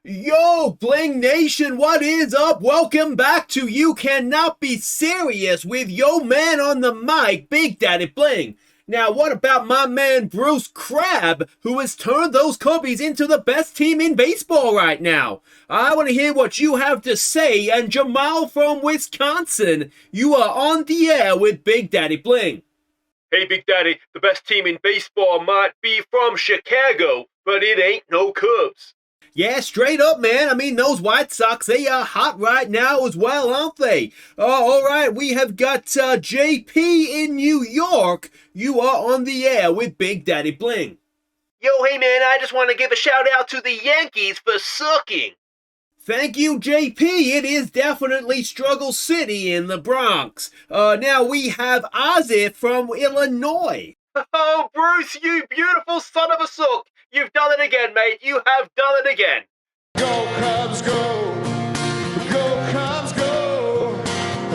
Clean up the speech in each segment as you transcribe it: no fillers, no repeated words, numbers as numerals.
Yo, Bling Nation, what is up? Welcome back to You Cannot Be Serious with yo man on the mic, Big Daddy Bling. Now, what about my man Bruce Crabbe, who has turned those Cubbies into the best team in baseball right now? I want to hear what you have to say, and Jamal from Wisconsin, you are on the air with Big Daddy Bling. Hey, Big Daddy, the best team in baseball might be from Chicago, but it ain't no Cubs. Yeah, straight up, man. I mean, those White Sox, they are hot right now as well, aren't they? All right, we have got JP in New York. You are on the air with Big Daddy Bling. Yo, hey, man, I just want to give a shout out to the Yankees for sucking. Thank you, JP. It is definitely Struggle City in the Bronx. Now we have Aussie from Illinois. Oh, Bruce, you beautiful son of a sook. You've done it again, mate. You have done it again. Go, Cubs, go. Go, Cubs, go.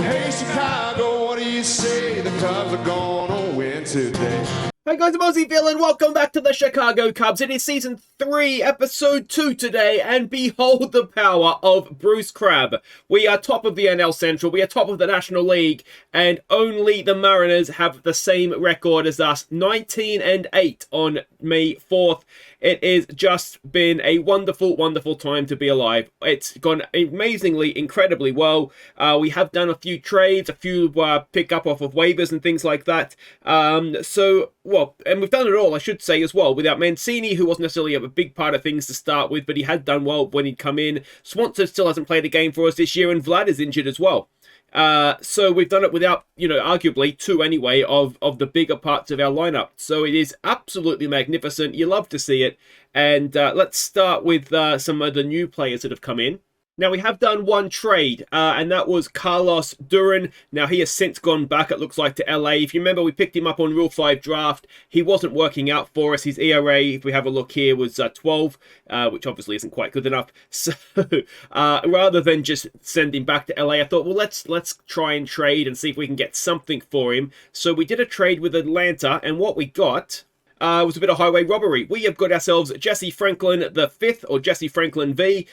Hey, Chicago, what do you say? The Cubs are gonna win today. Hey guys, I'm Aussie Villain. Welcome back to the Chicago Cubs. It is Season 3, Episode 2 today, and behold the power of Bruce Crabbe. We are top of the NL Central, we are top of the National League, and only the Mariners have the same record as us, 19-8 on May 4th. It has just been a wonderful, wonderful time to be alive. It's gone amazingly, incredibly well. We have done a few trades, a few pick up off of waivers and things like that. And we've done it all, I should say, as well, without Mancini, who wasn't necessarily a big part of things to start with, but he had done well when he'd come in. Swanson still hasn't played a game for us this year, and Vlad is injured as well. So we've done it without, arguably two anyway of the bigger parts of our lineup. So it is absolutely magnificent. You love to see it. And let's start with some of the new players that have come in. Now, we have done one trade, and that was Carlos Duran. Now, he has since gone back, it looks like, to LA. If you remember, we picked him up on Rule 5 draft. He wasn't working out for us. His ERA, if we have a look here, was 12, which obviously isn't quite good enough. So, rather than just send him back to LA, I thought, well, let's try and trade and see if we can get something for him. So we did a trade with Atlanta, and what we got was a bit of highway robbery. We have got ourselves Jesse Franklin the fifth, or Jesse Franklin V,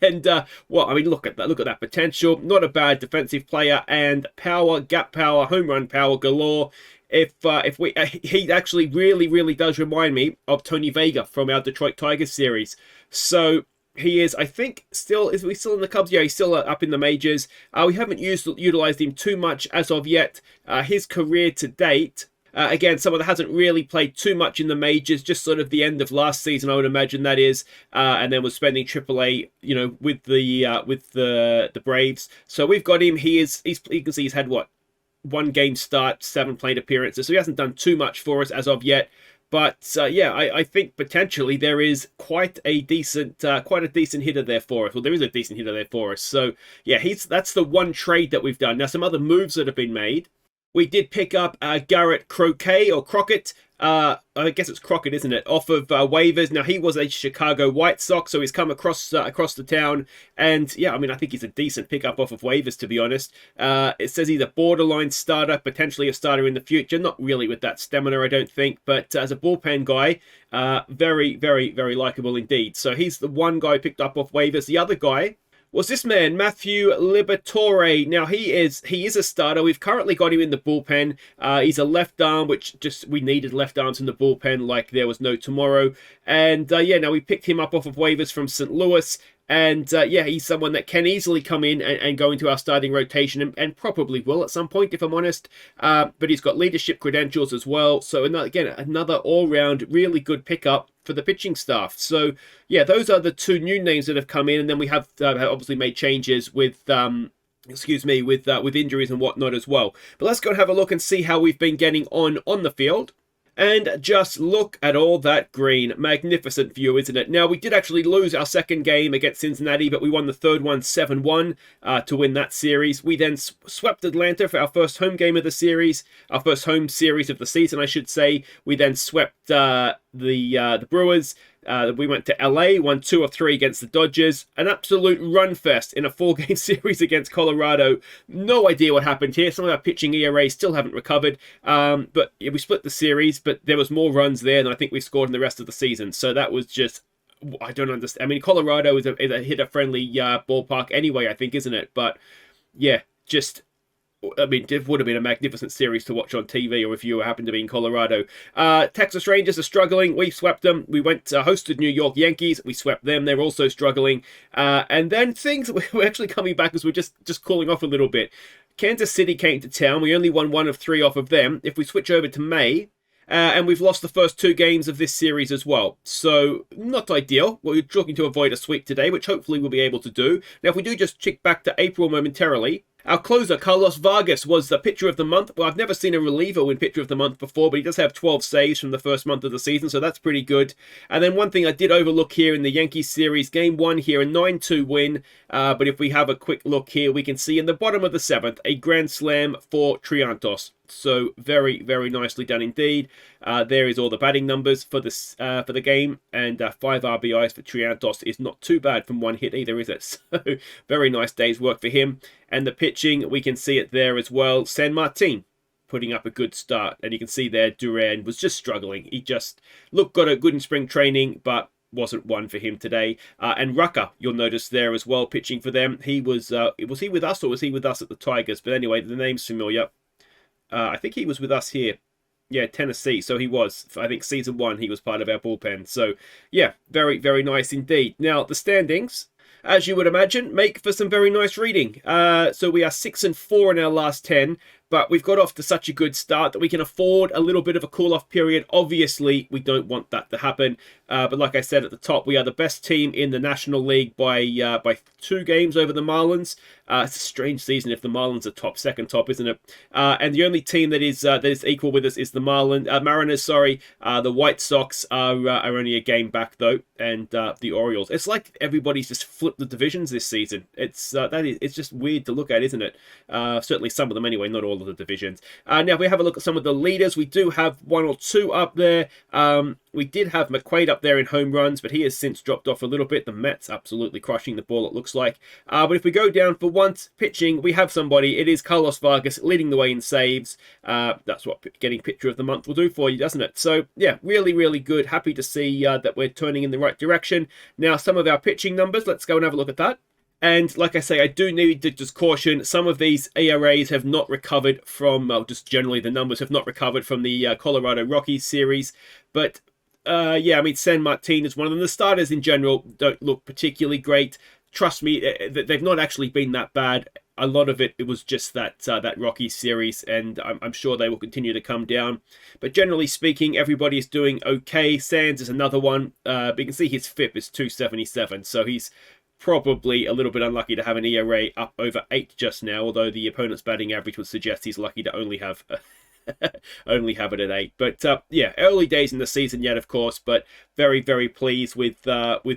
and look at that potential. Not a bad defensive player, and power, gap power, home run power galore. He actually really does remind me of Tony Vega from our Detroit Tigers series. So he is, I think, is he still in the Cubs? Yeah, he's still up in the majors. We haven't utilized him too much as of yet. His career to date. Again, someone that hasn't really played too much in the majors, just sort of the end of last season, I would imagine that is, and then was spending AAA, with the Braves. So we've got him. You can see he's had one game start, 7 plate appearances, so he hasn't done too much for us as of yet. But I think potentially there is quite a decent hitter there for us. Well, there is a decent hitter there for us. So yeah, that's the one trade that we've done. Now, some other moves that have been made. We did pick up Garrett Crockett. I guess it's Crockett, isn't it? Off of waivers. Now, he was a Chicago White Sox, so he's come across the town. And yeah, I think he's a decent pickup off of waivers, to be honest. It says he's a borderline starter, potentially a starter in the future. Not really with that stamina, I don't think. But as a bullpen guy, very likable indeed. So he's the one guy picked up off waivers. The other guy was this man, Matthew Liberatore. Now, he is a starter. We've currently got him in the bullpen. He's a left arm, we needed left arms in the bullpen like there was no tomorrow. And now we picked him up off of waivers from St. Louis. And he's someone that can easily come in and go into our starting rotation and probably will at some point, if I'm honest. But he's got leadership credentials as well. So another all-round really good pickup for the pitching staff. So yeah, those are the two new names that have come in, and then we have obviously made changes with injuries and whatnot as well. But let's go and have a look and see how we've been getting on the field. And just look at all that green. Magnificent view, isn't it? Now, we did actually lose our second game against Cincinnati, but we won the third one 7-1 to win that series. We then swept Atlanta for our first home game of the series, our first home series of the season, I should say. We then swept the Brewers. We went to LA, won 2 of 3 against the Dodgers. An absolute run fest in a 4-game series against Colorado. No idea what happened here. Some of our pitching ERAs still haven't recovered. But we split the series, but there was more runs there than I think we scored in the rest of the season. So that was just I don't understand. I mean, Colorado is a hitter-friendly ballpark anyway, I think, isn't it? But yeah, just I mean, it would have been a magnificent series to watch on TV, or if you happen to be in Colorado. Texas Rangers are struggling. We swept them. We went hosted New York Yankees. We swept them. They're also struggling. And then things were actually coming back as we're just cooling off a little bit. Kansas City came to town. We only won 1 of 3 off of them. If we switch over to May, and we've lost the first 2 games of this series as well. So, not ideal. We're looking to avoid a sweep today, which hopefully we'll be able to do. Now, if we do just check back to April momentarily, our closer, Carlos Vargas, was the pitcher of the month. Well, I've never seen a reliever win pitcher of the month before, but he does have 12 saves from the first month of the season, so that's pretty good. And then one thing I did overlook here in the Yankees series, game 1 here, a 9-2 win. But if we have a quick look here, we can see in the bottom of the 7th, a grand slam for Triantos. So very, very nicely done indeed. There is all the batting numbers for this for the game, and 5 RBIs for Triantos is not too bad from 1 hit either, is it? So very nice day's work for him. And the pitching, we can see it there as well. San Martin putting up a good start, and you can see there Duran was just struggling. He just got a good in spring training, but wasn't one for him today. And Rucker, you'll notice there as well, pitching for them. He was he with us, or was he with us at the Tigers? But anyway, the name's familiar. I think he was with us here. Yeah, Tennessee. So he was. I think season 1, he was part of our bullpen. So, yeah, very, very nice indeed. Now, the standings, as you would imagine, make for some very nice reading. So we are 6-4 in our last 10. But we've got off to such a good start that we can afford a little bit of a cool-off period. Obviously, we don't want that to happen. But like I said at the top, we are the best team in the National League by 2 games over the Marlins. It's a strange season if the Marlins are second top, isn't it? And the only team that is equal with us is the Mariners. Sorry, the White Sox are only a game back though, and the Orioles. It's like everybody's just flipped the divisions this season. It's just weird to look at, isn't it? Certainly some of them anyway, not all of the divisions. Now, if we have a look at some of the leaders, we do have 1 or 2 up there. We did have McQuaid up there in home runs, but he has since dropped off a little bit. The Mets absolutely crushing the ball, it looks like. But if we go down for once pitching, we have somebody. It is Carlos Vargas leading the way in saves. That's what getting pitcher of the month will do for you, doesn't it? So, yeah, really, really good. Happy to see that we're turning in the right direction. Now, some of our pitching numbers, let's go and have a look at that. And like I say, I do need to just caution, some of these ERAs have not recovered from, just generally the numbers have not recovered from the Colorado Rockies series. But yeah, I mean, San Martin is one of them. The starters in general don't look particularly great. Trust me, they've not actually been that bad. A lot of it was just that Rockies series, and I'm sure they will continue to come down. But generally speaking, everybody is doing okay. Sands is another one. But you can see his FIP is 277, so he's probably a little bit unlucky to have an ERA up over 8 just now, although the opponent's batting average would suggest he's lucky to only have it at 8. But yeah, early days in the season yet, of course, but very, very pleased with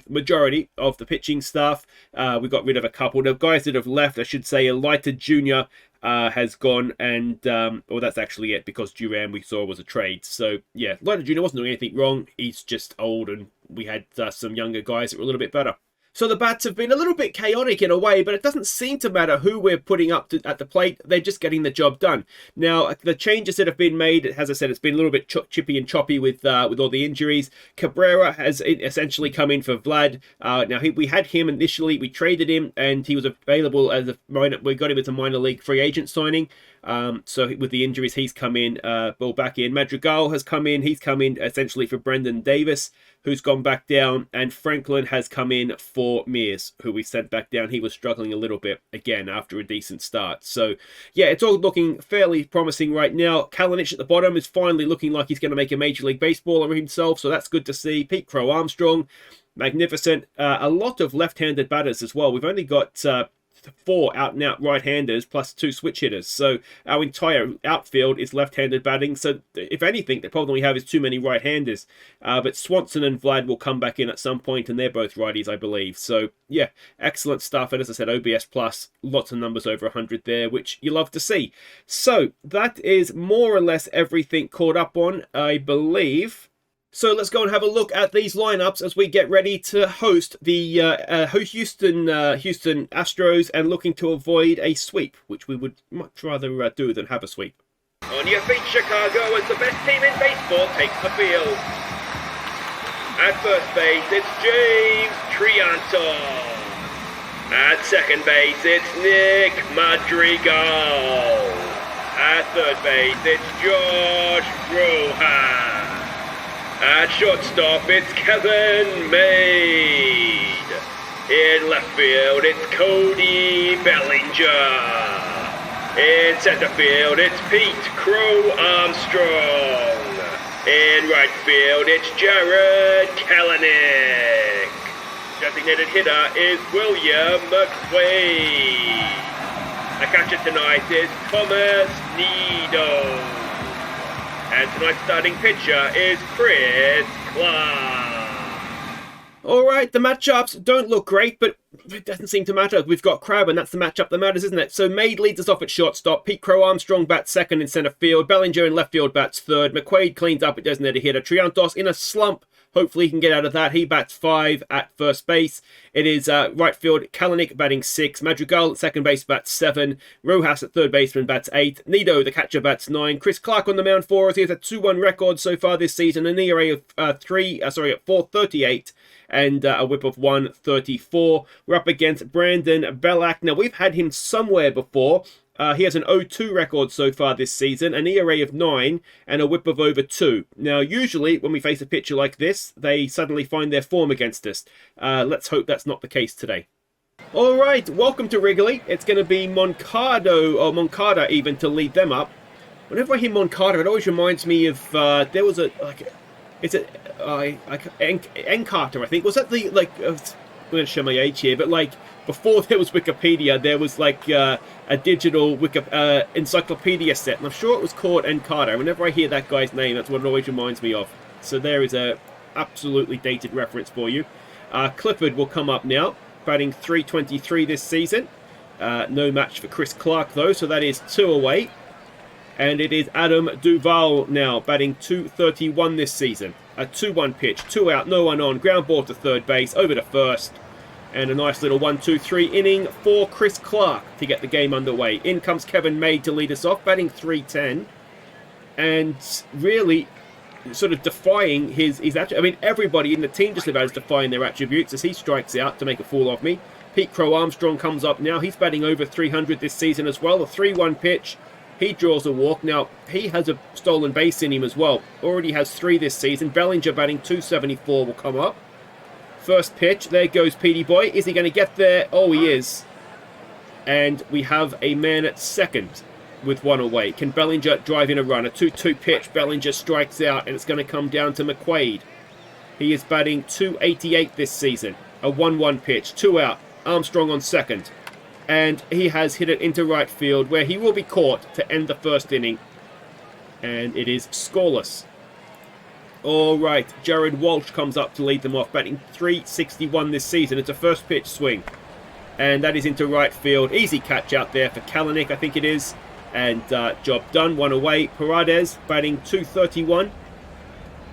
majority of the pitching staff. We got rid of a couple. The guys that have left, I should say, Elita Jr. Has gone, and well, that's actually it, because Duran we saw was a trade. So yeah, Elita Jr. wasn't doing anything wrong. He's just old, and we had some younger guys that were a little bit better. So the bats have been a little bit chaotic in a way, but it doesn't seem to matter who we're putting up at the plate. They're just getting the job done. Now, the changes that have been made, as I said, it's been a little bit chippy and choppy with all the injuries. Cabrera has essentially come in for Vlad. Now, we had him initially. We traded him, and he was available as a minor. We got him as a minor league free agent signing. So with the injuries, he's come in, ball back in. Madrigal has come in. He's come in essentially for Brendan Davis, who's gone back down, and Franklin has come in for Mears, who we sent back down. He was struggling a little bit again after a decent start. So yeah, it's all looking fairly promising right now. Kalinic at the bottom is finally looking like he's going to make a Major League Baseball of himself, so that's good to see. Pete Crow Armstrong, magnificent. A lot of left-handed batters as well. We've only got 4 out-and-out right-handers plus 2 switch hitters. So our entire outfield is left-handed batting. So if anything, the problem we have is too many right-handers. But Swanson and Vlad will come back in at some point, and they're both righties, I believe. So yeah, excellent stuff. And as I said, OBS plus, lots of numbers over 100 there, which you love to see. So that is more or less everything caught up on, I believe. So let's go and have a look at these lineups as we get ready to host the Houston Astros, and looking to avoid a sweep, which we would much rather do than have a sweep. On your feet, Chicago, as the best team in baseball takes the field. At first base, it's James Triantos. At second base, it's Nick Madrigal. At third base, it's Josh Rojas. At shortstop, it's Kevin Maid. In left field, it's Cody Bellinger. In center field, it's Pete Crow Armstrong. In right field, it's Jared Kelenic. Designated hitter is William McQuaid. The catcher tonight is Thomas Nido. And tonight's starting pitcher is Chris Clarke. Alright, the matchups don't look great, but it doesn't seem to matter. We've got Crab, and that's the matchup that matters, isn't it? So Maid leads us off at shortstop. Pete Crow Armstrong bats second in center field. Bellinger in left field bats third. McQuaid cleans up at designated hitter. Triantos in a slump. Hopefully he can get out of that. He bats 5 at first base. It is right field, Kalanick batting 6. Madrigal at second base bats 7. Rojas at third baseman bats 8. Nido, the catcher, bats 9. Chris Clarke on the mound for us. He has a 2-1 record so far this season. An ERA of 4.38. And a whip of 1.34. We're up against Brandon Belak. Now, we've had him somewhere before. He has an 0-2 record so far this season, an ERA of 9, and a whip of over 2. Now, usually, when we face a pitcher like this, they suddenly find their form against us. Let's hope that's not the case today. All right, welcome to Wrigley. It's going to be Moncada even, to lead them up. Whenever I hear Moncada, it always reminds me of, there was Encarter, I think. Was that the, I'm going to show my age here, but before there was Wikipedia, there was a digital encyclopedia set, and I'm sure it was called Encarter. Whenever I hear that guy's name, that's what it always reminds me of. So there is a absolutely dated reference for you. Clifford will come up now, batting .323 this season. No match for Chris Clarke, though, so that is 2 away. And it is Adam Duvall now, batting .231 this season. A 2-1 pitch, 2 out, no one on, ground ball to third base, over to first. And a nice little 1-2-3 inning for Chris Clarke to get the game underway. In comes Kevin Maid to lead us off, batting .310. And really sort of defying his attributes. I mean, everybody in the team just about is defying their attributes as he strikes out to make a fool of me. Pete Crow Armstrong comes up now. He's batting over .300 this season as well. A 3-1 pitch. He draws a walk. Now, he has a stolen base in him as well. Already has 3 this season. Bellinger batting .274 will come up. First pitch. There goes Petey Boy. Is he going to get there? Oh, he is. And we have a man at second with 1 away. Can Bellinger drive in a run? A 2-2 pitch. Bellinger strikes out, and it's going to come down to McQuaid. He is batting .288 this season. A 1-1 pitch. 2 out. Armstrong on second. And he has hit it into right field, where he will be caught to end the first inning. And it is scoreless. All right, Jared Walsh comes up to lead them off, batting .361 this season. It's a first pitch swing. And that is into right field. Easy catch out there for Kalanick, I think it is. And job done, 1 away. Paredes batting .231.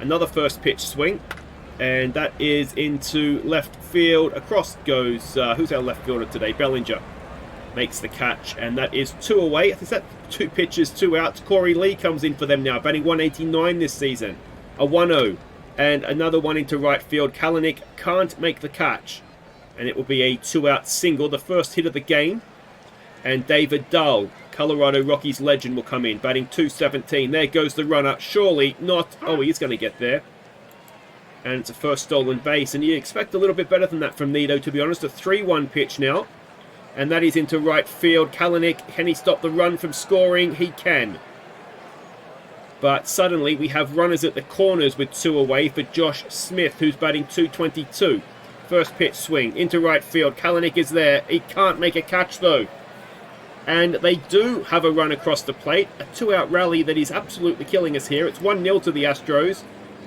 Another first pitch swing. And that is into left field. Across goes, who's our left fielder today? Bellinger makes the catch, and that is 2 away. Is that 2 pitches, 2 outs? Corey Lee comes in for them now, batting .189 this season. A 1-0, and another one into right field. Kalanick can't make the catch, and it will be a 2-out single, the first hit of the game. And David Dahl, Colorado Rockies legend, will come in, batting .217. There goes the runner. Surely not. Oh, he is going to get there. And it's a first stolen base, and you expect a little bit better than that from Nido, to be honest. A 3-1 pitch now. And that is into right field. Kalanick, can he stop the run from scoring? He can. But suddenly we have runners at the corners with 2 away for Josh Smith, who's batting .222. First pitch swing into right field. Kalanick is there. He can't make a catch, though. And they do have a run across the plate. A 2-out rally that is absolutely killing us here. It's 1-0 to the Astros.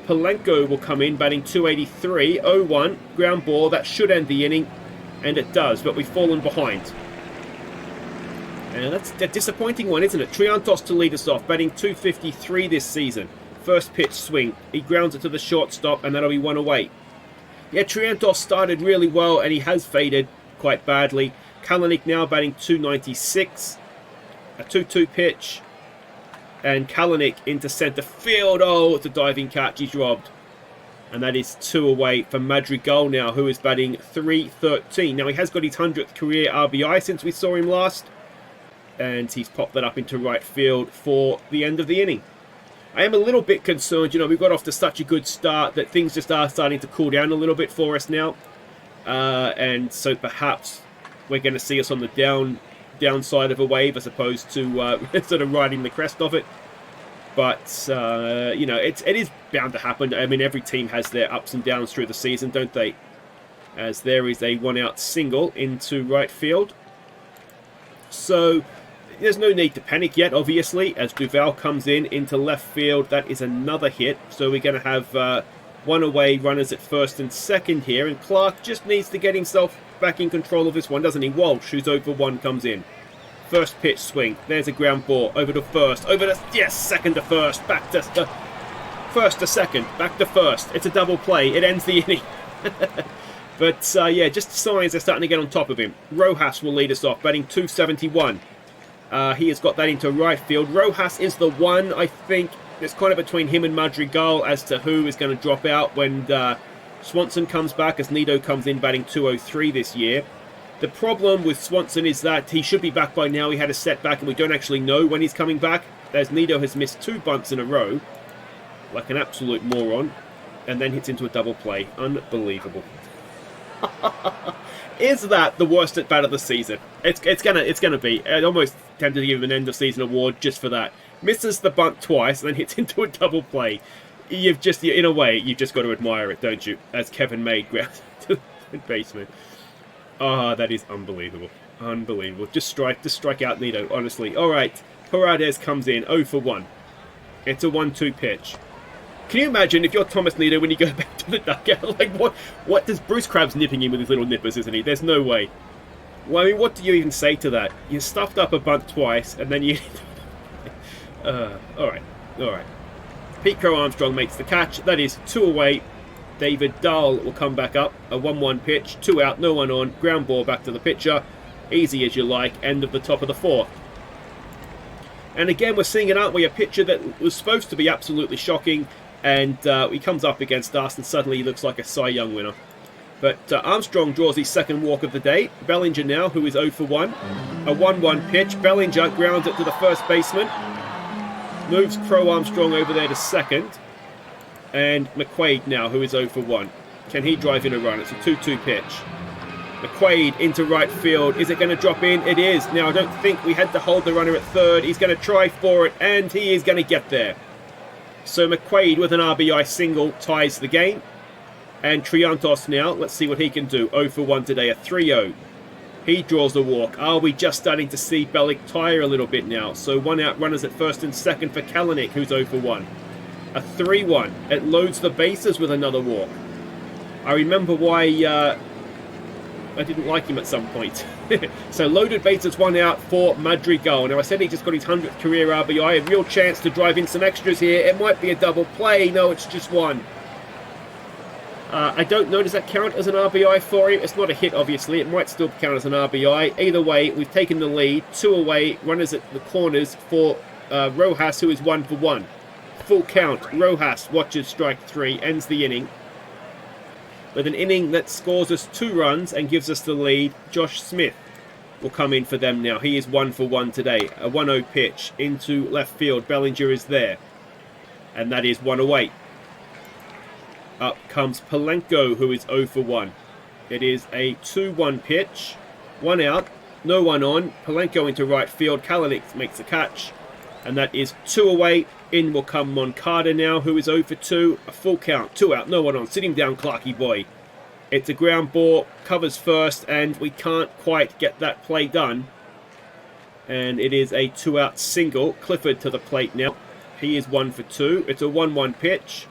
Polanco will come in, batting .283. 0-1. Ground ball. That should end the inning. And it does, but we've fallen behind. And that's a disappointing one, isn't it? Triantos to lead us off, batting .253 this season. First pitch swing. He grounds it to the shortstop, and that'll be 1 away. Yeah, Triantos started really well, and he has faded quite badly. Kalanick now batting .296. A 2-2 pitch. And Kalanick into center field. Oh, it's a diving catch. He's robbed. And that is 2 away for Madrigal now, who is batting .313. Now, he has got his 100th career RBI since we saw him last. And he's popped that up into right field for the end of the inning. I am a little bit concerned. You know, we got off to such a good start that things just are starting to cool down a little bit for us now. And so perhaps we're going to see us on the downside of a wave as opposed to sort of riding the crest of it. But, you know, it is bound to happen. I mean, every team has their ups and downs through the season, don't they? As there is a 1-out single into right field. So, there's no need to panic yet, obviously. As Duval comes into left field, that is another hit. So we're going to have 1 away, runners at first and second here. And Clarke just needs to get himself back in control of this one, doesn't he? Walsh, who's over 1, comes in. First pitch swing. There's a ground ball. Over to first. Over to... Yes! Second to first. Back to... First to second. Back to first. It's a double play. It ends the inning. But, yeah, just signs they're starting to get on top of him. Rojas will lead us off, batting .271. He has got that into right field. Rojas is the one, I think. It's kind of between him and Madrigal as to who is going to drop out when Swanson comes back, as Nido comes in batting .203 this year. The problem with Swanson is that he should be back by now. He had a setback and we don't actually know when he's coming back, as Nido has missed 2 bunts in a row, like an absolute moron, and then hits into a double play. Unbelievable. Is that the worst at bat of the season? It's gonna be. I'm almost tempted to give him an end of season award just for that. Misses the bunt twice and then hits into a double play. In a way, you've just got to admire it, don't you? As Kevin May grounds to the basement. Ah, that is unbelievable. Unbelievable. Just strike out Nido, honestly. Alright, Paredes comes in, 0 for 1. It's a 1-2 pitch. Can you imagine if you're Thomas Nido when you go back to the dugout? Like, what does Bruce Crabbe's nipping him with his little nippers, isn't he? There's no way. Well, I mean, what do you even say to that? You stuffed up a bunt twice, and then you... Alright. Pete Crow-Armstrong makes the catch. That is 2 away. David Dahl will come back up. A 1-1 pitch, 2 out, no one on. Ground ball back to the pitcher. Easy as you like. End of the top of the 4th. And again, we're seeing it, aren't we? A pitcher that was supposed to be absolutely shocking. And he comes up against us and suddenly he looks like a Cy Young winner. But Armstrong draws his second walk of the day. Bellinger now, who is 0 for 1. A 1-1 pitch. Bellinger grounds it to the first baseman. Moves Crow-Armstrong over there to second. And McQuaid now, who is 0 for 1. Can he drive in a run? It's a 2-2 pitch. McQuaid into right field. Is it going to drop in? It is. Now, I don't think we had to hold the runner at third. He's going to try for it, and he is going to get there. So McQuaid with an RBI single ties the game. And Triantos now, let's see what he can do. 0 for 1 today, a 3-0. He draws the walk. Are we just starting to see Bellick tire a little bit now? So 1 out, runners at first and second for Kalanick, who's 0 for 1. A 3-1. It loads the bases with another walk. I remember why I didn't like him at some point. So loaded bases, 1 out for Madrigal. Now I said he just got his 100th career RBI. A real chance to drive in some extras here. It might be a double play. No, it's just 1. I don't know, does that count as an RBI for him? It's not a hit, obviously. It might still count as an RBI. Either way, we've taken the lead. 2 away, runners at the corners for Rojas, who is 1 for 1. Full count. Rojas watches strike 3, ends the inning. With an inning that scores us 2 runs and gives us the lead, Josh Smith will come in for them now. He is 1 for 1 today. A 1-0 pitch into left field. Bellinger is there. And that is 1 away. Up comes Palenko, who is 0 for 1. It is a 2-1 pitch. 1 out, no one on. Palenko into right field. Kalanick makes the catch. And that is 2 away. In will come Moncada now, who is 0 for 2. A full count, 2 out, no one on. Sitting down, Clarky boy. It's a ground ball, covers first, and we can't quite get that play done. And it is a 2-out single. Clifford to the plate now. He is 1 for 2. It's a 1-1 pitch.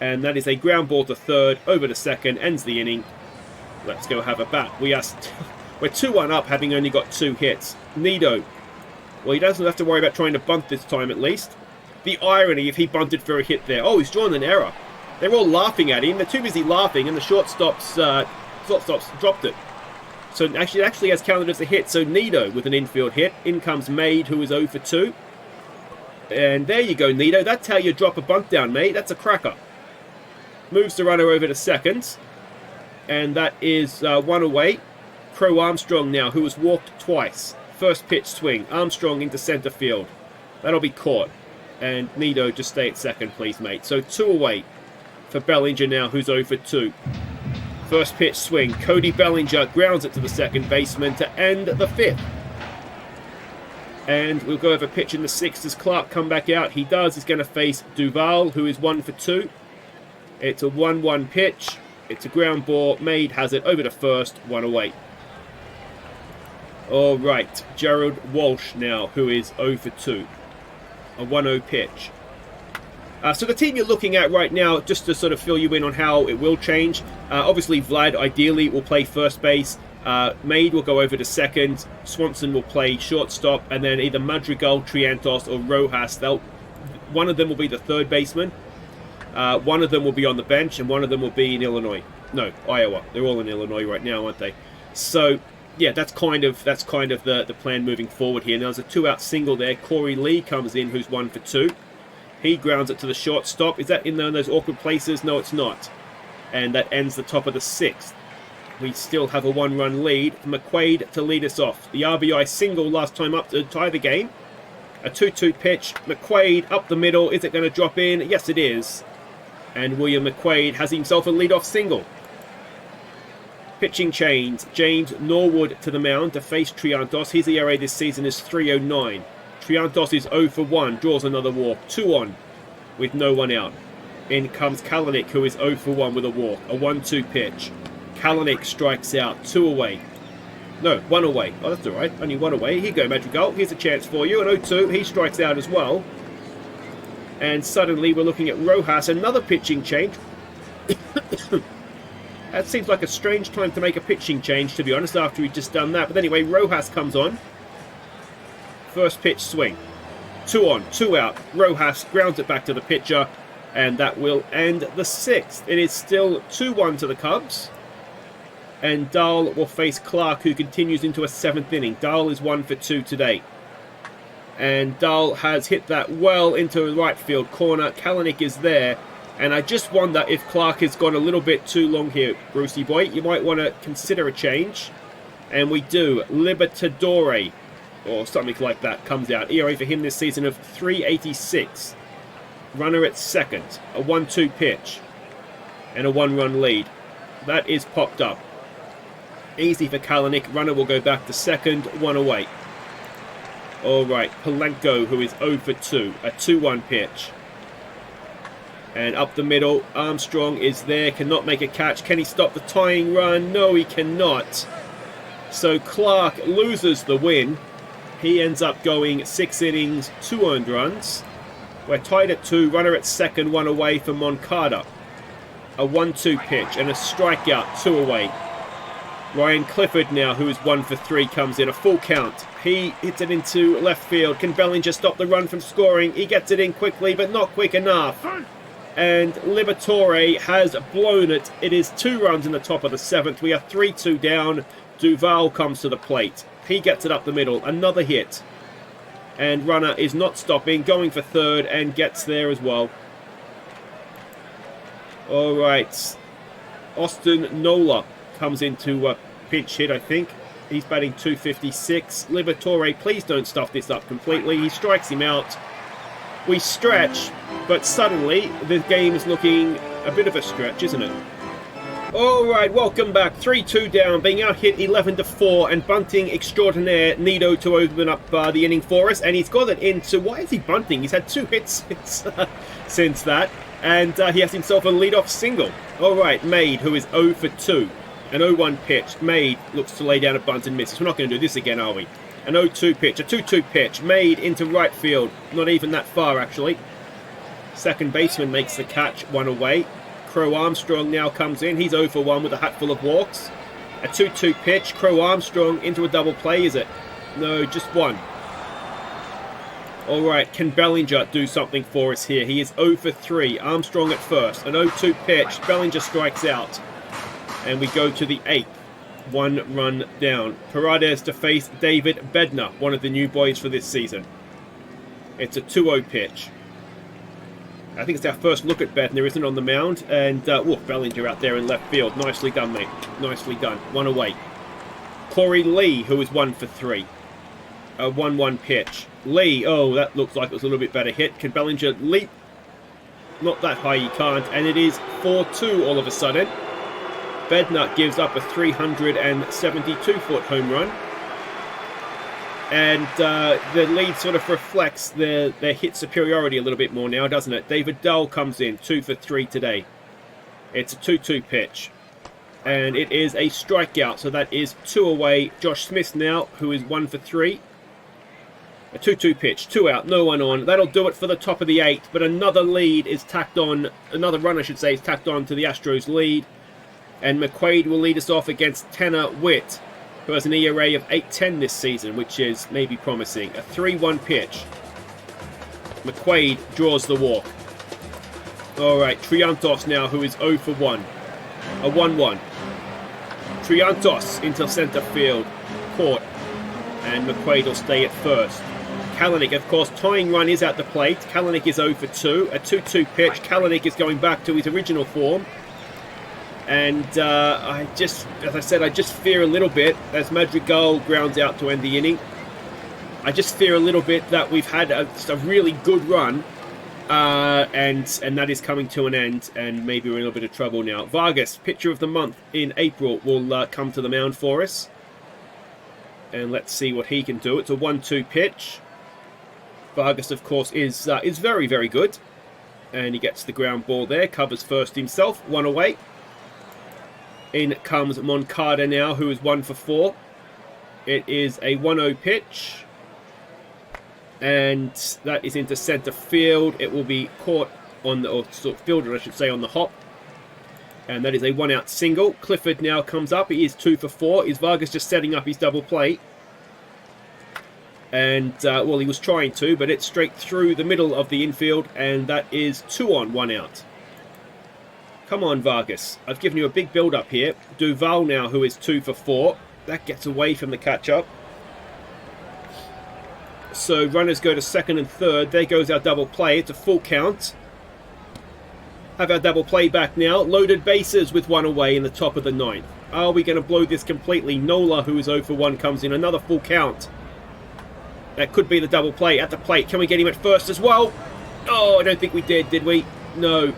And that is a ground ball to third, over to second, ends the inning. Let's go have a bat. We're 2-1 up, having only got 2 hits. Nido. Well, he doesn't have to worry about trying to bunt this time, at least. The irony if he bunted for a hit there. Oh, he's drawn an error. They're all laughing at him. They're too busy laughing, and the shortstop's dropped it. So it actually has counted as a hit. So Nido with an infield hit. In comes Made, who is 0 for 2. And there you go, Nido. That's how you drop a bunt down, mate. That's a cracker. moves the runner over to second, and that is one away. Crow Armstrong now, who has walked twice. First pitch swing, Armstrong into center field. That'll be caught. And Nido, just stay at second, please, mate. So 2 away for Bellinger now, who's 0 for 2. First pitch swing, Cody Bellinger grounds it to the second baseman to end the 5th. And we'll go over pitch in the 6th as Clarke come back out. He does. He's going to face Duval, who is 1 for 2. It's a 1-1 pitch. It's a ground ball. Made has it over to first, 1 away. All right, Gerald Walsh now, who is 0 for 2. A 1-0 pitch. So the team you're looking at right now, just to sort of fill you in on how it will change. Obviously, Vlad ideally will play first base. Made will go over to second. Swanson will play shortstop, and then either Madrigal, Triantos, or Rojas. One of them will be the third baseman. One of them will be on the bench, and one of them will be in Illinois. No, Iowa. They're all in Illinois right now, aren't they? So yeah, that's kind of the plan moving forward here. Now there's a 2-out single there. Corey Lee comes in, who's 1 for 2. He grounds it to the shortstop. Is that in those awkward places? No, it's not. And that ends the top of the 6th. We still have a 1-run lead. McQuaid to lead us off. The RBI single last time up to tie the game. A 2-2 pitch. McQuaid up the middle. Is it going to drop in? Yes, it is. And William McQuaid has himself a leadoff single. Pitching change. James Norwood to the mound to face Triantos. His ERA this season is 3.09. Triantos is 0 for 1. Draws another walk. 2 on with no one out. In comes Kalanick, who is 0 for 1 with a walk. A 1-2 pitch. Kalanick strikes out. 2 away. No, 1 away. Oh, that's all right. Only 1 away. Here you go, Madrigal. Here's a chance for you. An 0-2. He strikes out as well. And suddenly we're looking at Rojas. Another pitching change. That seems like a strange time to make a pitching change, to be honest, after we'd just done that. But anyway, Rojas comes on. First pitch swing. 2 on, 2 out. Rojas grounds it back to the pitcher. And that will end the 6th. It is still 2-1 to the Cubs. And Dahl will face Clarke, who continues into a 7th inning. Dahl is 1 for 2 today. And Dahl has hit that well into the right field corner. Kalanick is there. And I just wonder if Clarke has gone a little bit too long here, Brucey boy. You might want to consider a change. And we do. Libertadore, or something like that, comes out. ERA for him this season of 3.86. Runner at second. A 1-2 pitch. And a 1-run lead. That is popped up. Easy for Kalanick. Runner will go back to second. 1 away. All right. Polanco, who is 0 for 2. A 2-1 pitch. And up the middle, Armstrong is there, cannot make a catch. Can he stop the tying run? No, he cannot. So Clarke loses the win. He ends up going 6 innings, 2 earned runs. We're tied at 2, runner at second, 1 away for Moncada. A 1-2 pitch and a strikeout, 2 away. Ryan Clifford now, who is 1 for 3, comes in, a full count. He hits it into left field. Can Bellinger stop the run from scoring? He gets it in quickly, but not quick enough. And Liberatore has blown it. It is 2 runs in the top of the 7th. We are 3-2 down. Duval comes to the plate. He gets it up the middle. Another hit. And runner is not stopping. Going for third and gets there as well. All right. Austin Nola comes into a pinch hit, I think. He's batting .256. Liberatore, please don't stuff this up completely. He strikes him out. We stretch, but suddenly the game is looking a bit of a stretch, isn't it? Alright, welcome back. 3-2 down, being out hit 11-4, and bunting extraordinaire Nido to open up the inning for us, and he's got it into... Why is he bunting? He's had 2 hits since that, and he has himself a leadoff single. Alright, Made, who is 0 for 2. An 0-1 pitch. Made looks to lay down a bunt and misses. We're not going to do this again, are we? An 0-2 pitch, a 2-2 pitch, Made into right field. Not even that far, actually. Second baseman makes the catch, 1 away. Crow Armstrong now comes in. He's 0 for 1 with a hatful of walks. A 2-2 pitch, Crow Armstrong into a double play, is it? No, just 1. All right, can Bellinger do something for us here? He is 0 for 3. Armstrong at first. An 0-2 pitch, Bellinger strikes out. And we go to the 8th. 1 run down. Paredes to face David Bednar, one of the new boys for this season. It's a 2-0 pitch. I think it's our first look at Bednar, isn't it, on the mound? And, Bellinger out there in left field. Nicely done, mate. Nicely done. 1 away. Corey Lee, who is 1 for 3. A 1-1 pitch. Lee, oh, that looks like it was a little bit better hit. Can Bellinger leap? Not that high, he can't. And it is 4-2 all of a sudden. Bednar gives up a 372-foot home run. And the lead sort of reflects their hit superiority a little bit more now, doesn't it? David Dull comes in, 2 for 3 today. It's a 2-2 pitch. And it is a strikeout, so that is 2 away. Josh Smith now, who is 1 for 3. A 2-2 pitch, 2 out, no one on. That'll do it for the top of the 8th, but another lead is tacked on, another run I should say, is tacked on to the Astros lead. And McQuaid will lead us off against Tanner Witt, who has an ERA of 8.10 this season, which is maybe promising. A 3-1 pitch. McQuaid draws the walk. Alright, Triantos now, who is 0 for 1. A 1-1. Triantos into center field. Caught. And McQuaid will stay at first. Kalanick, of course, tying run is at the plate. Kalanick is 0 for 2. A 2-2 pitch. Kalanick is going back to his original form. And as I said, I just fear a little bit, as Madrigal grounds out to end the inning, I just fear a little bit that we've had a really good run, and that is coming to an end, and maybe we're in a little bit of trouble now. Vargas, pitcher of the month in April, will come to the mound for us. And let's see what he can do. It's a 1-2 pitch. Vargas, of course, is very, very good. And he gets the ground ball there, covers first himself, 1 away. In comes Moncada now, who is 1 for 4. It is a 1-0 pitch. And that is into center field. It will be caught on the, or sort of fielded, I should say, on the hop. And that is a 1-out single. Clifford now comes up. He is 2 for 4. Is Vargas just setting up his double play? And, he was trying to, but it's straight through the middle of the infield. And that is 2 on, 1 out. Come on, Vargas. I've given you a big build-up here. Duval now, who is 2 for 4. That gets away from the catch-up. So runners go to second and third. There goes our double play. It's a full count. Have our double play back now. Loaded bases with 1 away in the top of the 9th. Are we going to blow this completely? Nola, who is 0 for 1, comes in. Another full count. That could be the double play at the plate. Can we get him at first as well? Oh, I don't think we did we? No.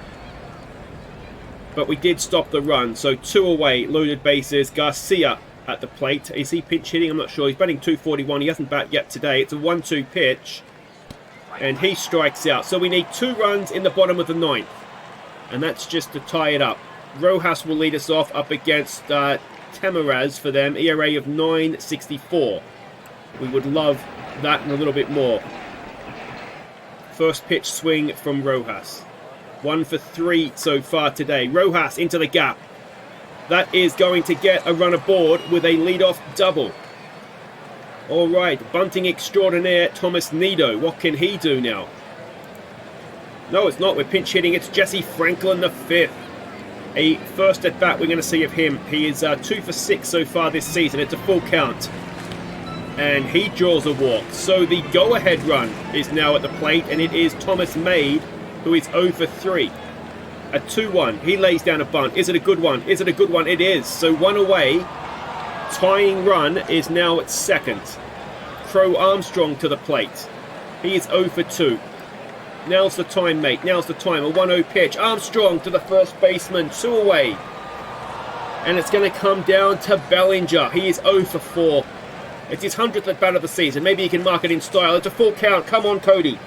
But we did stop the run. So 2 away, loaded bases. Garcia at the plate. Is he pinch hitting? I'm not sure. He's batting .241. He hasn't bat yet today. It's a 1-2 pitch. And he strikes out. So we need 2 runs in the bottom of the 9th. And that's just to tie it up. Rojas will lead us off up against Tamaraz for them. ERA of 9.64. We would love that and a little bit more. First pitch swing from Rojas. 1 for 3 so far today. Rojas into the gap. That is going to get a run aboard with a leadoff double. All right, bunting extraordinaire Thomas Nido. What can he do now? No, it's not. We're pinch hitting. It's Jesse Franklin the 5th. A first at bat we're going to see of him. He is 2 for 6 so far this season. It's a full count. And he draws a walk. So the go-ahead run is now at the plate, and it is Thomas Maid, who is 0 for 3. A 2-1. He lays down a bunt. Is it a good one? Is it a good one? It is. So 1 away. Tying run is now at second. Crow Armstrong to the plate. He is 0 for 2. Now's the time, mate. Now's the time. A 1-0 pitch. Armstrong to the first baseman. 2 away. And it's going to come down to Bellinger. He is 0 for 4. It's his 100th at bat of the season. Maybe he can mark it in style. It's a full count. Come on, Cody.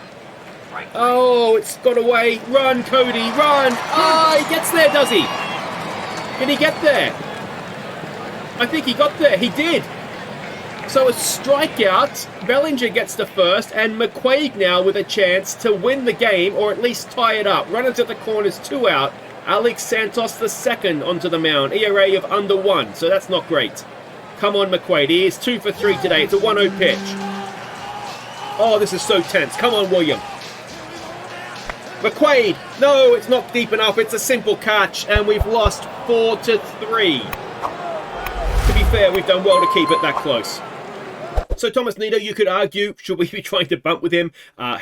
Oh, it's got away. Run, Cody, run. Ah, he gets there, does he? Did he get there? I think he got there. He did. So a strikeout. Bellinger gets the first, and McQuaid now with a chance to win the game, or at least tie it up. Runners at the corners, 2 out. Alex Santos the second onto the mound. ERA of under 1, so that's not great. Come on, McQuaid. He is 2 for 3 today. It's a 1-0 pitch. Oh, this is so tense. Come on, William. McQuaid. No, it's not deep enough. It's a simple catch, and we've lost 4-3. To be fair, we've done well to keep it that close. So Thomas Nido, you could argue, should we be trying to bunt with him?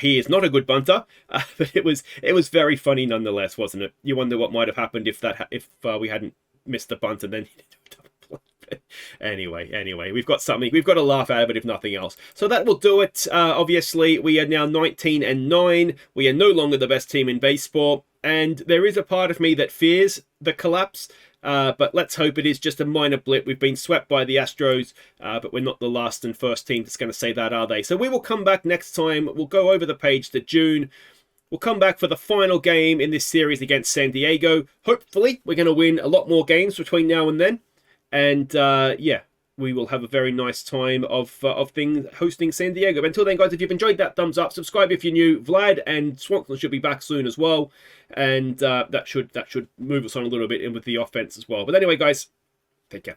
He is not a good bunter, but it was very funny nonetheless, wasn't it? You wonder what might have happened if we hadn't missed the bunt and then Anyway, we've got a laugh out of it if nothing else. So that will do it. Obviously, we are now 19-9. We are no longer the best team in baseball, and there is a part of me that fears the collapse. But let's hope it is just a minor blip. We've been swept by the Astros, but we're not the last and first team that's going to say that, are they? So we will come back next time. We'll go over the page to June. We'll come back for the final game in this series against San Diego. Hopefully, we're going to win a lot more games between now and then. And yeah, we will have a very nice time of hosting San Diego. But until then, guys, if you've enjoyed that, thumbs up. Subscribe if you're new. Vlad and Swanson should be back soon as well. And that should move us on a little bit in with the offense as well. But anyway, guys, take care.